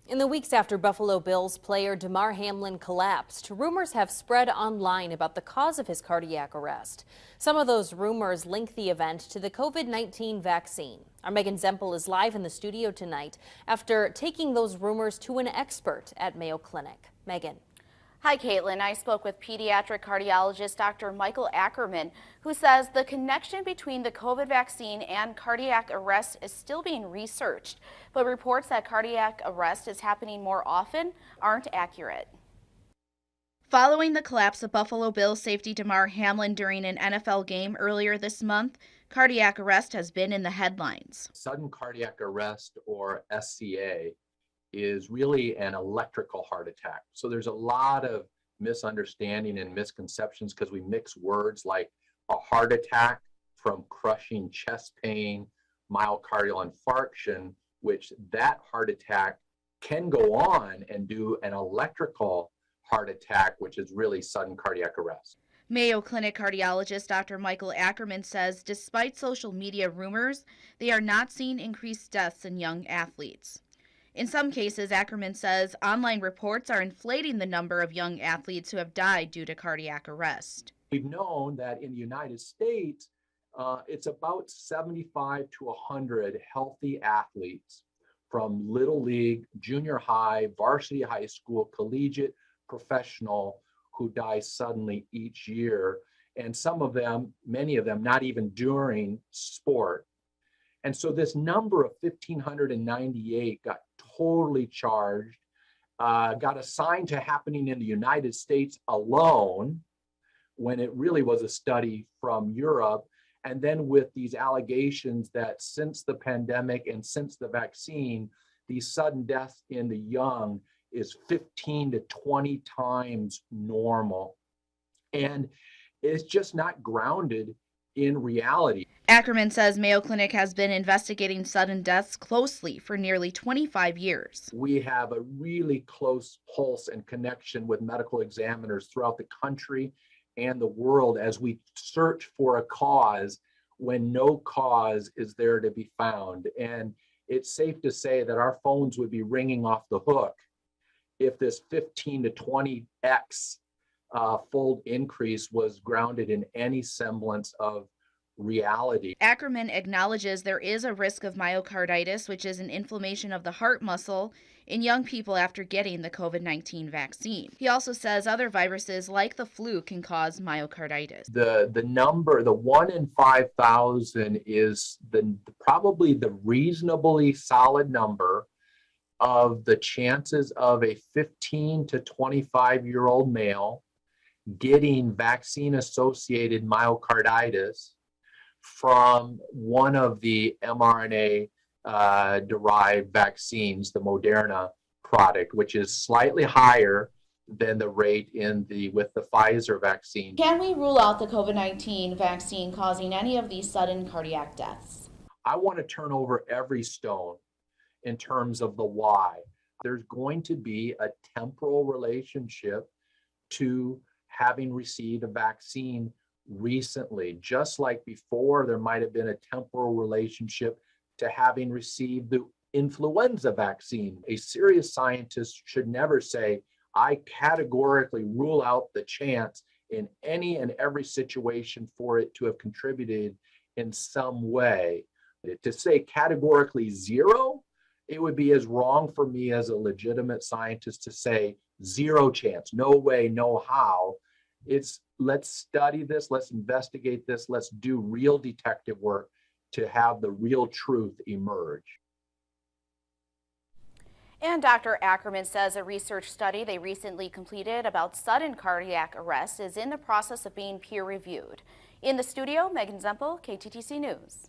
In the weeks after Buffalo Bills player Damar Hamlin collapsed, rumors have spread online about the cause of his cardiac arrest. Some of those rumors link the event to the COVID-19 vaccine. Our Megan Zempel is live in the studio tonight after taking those rumors to an expert at Mayo Clinic. Megan. Hi, Caitlin. I spoke with pediatric cardiologist Dr. Michael Ackerman, who says the connection between the COVID vaccine and cardiac arrest is still being researched, but reports that cardiac arrest is happening more often aren't accurate. Following the collapse of Buffalo Bills safety Damar Hamlin during an NFL game earlier this month, cardiac arrest has been in the headlines. Sudden cardiac arrest, or SCA, is really an electrical heart attack. So there's a lot of misunderstanding and misconceptions because we mix words like a heart attack from crushing chest pain, myocardial infarction, which that heart attack can go on and do an electrical heart attack, which is really sudden cardiac arrest. Mayo Clinic cardiologist Dr. Michael Ackerman says despite social media rumors, they are not seeing increased deaths in young athletes. In some cases, Ackerman says online reports are inflating the number of young athletes who have died due to cardiac arrest. We've known that in the United States, it's about 75 to 100 healthy athletes from little league, junior high, varsity high school, collegiate, professional, who die suddenly each year. And some of them, many of them, not even during sport. And so this number of 1,598 got totally charged, got assigned to happening in the United States alone, when it really was a study from Europe. And then with these allegations that since the pandemic and since the vaccine, these sudden deaths in the young is 15 to 20 times normal. And it's just not grounded in reality. Ackerman says Mayo Clinic has been investigating sudden deaths closely for nearly 25 years. We have a really close pulse and connection with medical examiners throughout the country and the world as we search for a cause when no cause is there to be found. And it's safe to say that our phones would be ringing off the hook if this 15 to 20x fold increase was grounded in any semblance of reality. Ackerman acknowledges there is a risk of myocarditis, which is an inflammation of the heart muscle, in young people after getting the COVID-19 vaccine. He also says other viruses like the flu can cause myocarditis. The number, the 1 in 5,000 is probably the reasonably solid number of the chances of a 15 to 25-year-old male getting vaccine-associated myocarditis from one of the mRNA derived vaccines, the Moderna product, which is slightly higher than the rate with the Pfizer vaccine. Can we rule out the COVID-19 vaccine causing any of these sudden cardiac deaths? I want to turn over every stone in terms of the why. There's going to be a temporal relationship to having received a vaccine recently. Just like before, there might have been a temporal relationship to having received the influenza vaccine. A serious scientist should never say, I categorically rule out the chance in any and every situation for it to have contributed in some way. To say categorically zero, it would be as wrong for me as a legitimate scientist to say zero chance, no way, no how. It's let's study this, let's investigate this, let's do real detective work to have the real truth emerge. And Dr. Ackerman says a research study they recently completed about sudden cardiac arrest is in the process of being peer reviewed. In the studio, Megan Zempel, KTTC News.